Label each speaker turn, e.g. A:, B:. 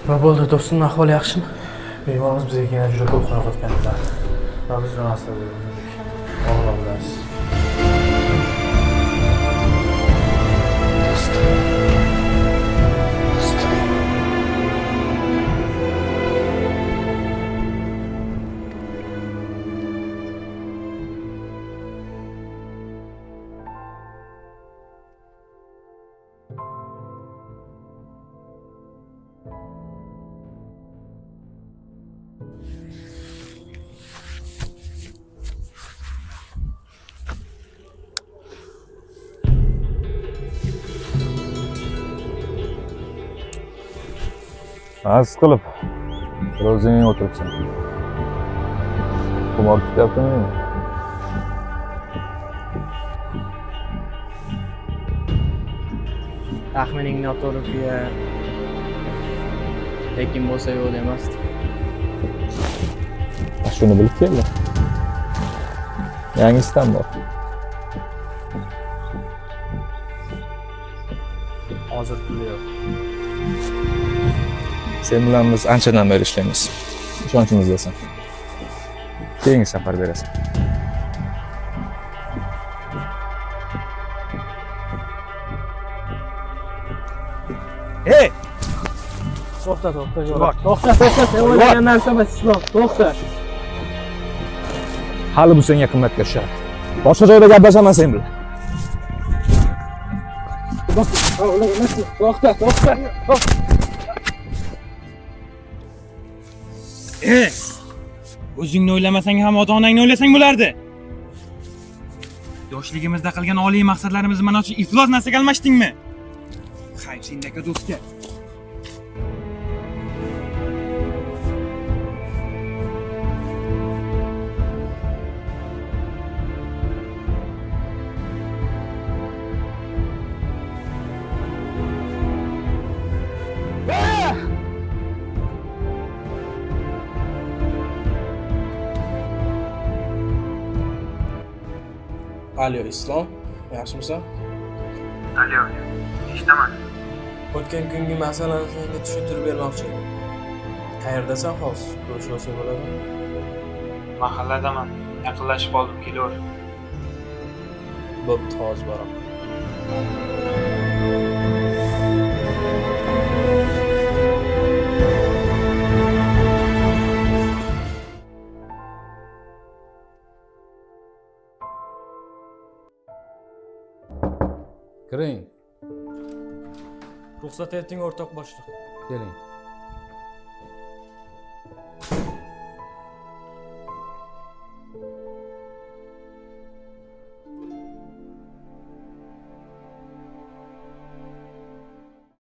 A: Nima bo'ldi? Do'stimning ahvoli yaxshimi? Bemorimiz bizga yana juda ko'p qilayotganlar. Va biz uni aslida og'riqdasiz.
B: Az qilib. O'zing o'tiribsan. Xumor tutyaptimi?
A: Taxmining noto'g'ri-ku, lekin bo'lsa yo'q emasdi.
B: Shuni bilib keldim. Yangisidan bor.
A: Hozir puli yo'q.
B: Sen bilan biz anchadan beri ishlaymiz. Ishonchimizdasan. Keyingi safar berasan.
C: Hey!
A: To'xta, sen o'ylagan narsa emas, Islom. To'xta.
B: Hali bu senga qimmatga tushadi. Boshqa joyda gaplashaman sen bilan.
A: To'xta.
C: O'zingni o'ylamasang ham ota-onangni o'ylasang bo'lardi. Yoshligimizda qilgan oliy maqsadlarimizni mana shu iflos narsaga almashdingmi? Xayr, sendagi do'stga.
A: Alo, Islom, yaxshimisan?
D: Alo, eshitaman.
A: O'tgan kungi masalani senga tushuntirib bermoqchi edim. Qayerdasan hozir? Ko'rishib olsak bo'ladimi?
D: Mahalladaman. Yaqinlashib qoldim, kelaver.
A: Bo'pti, hozir boraman.
E: Kiring,
A: Ruxsat eting, o'rtoq boshliq.
E: keling.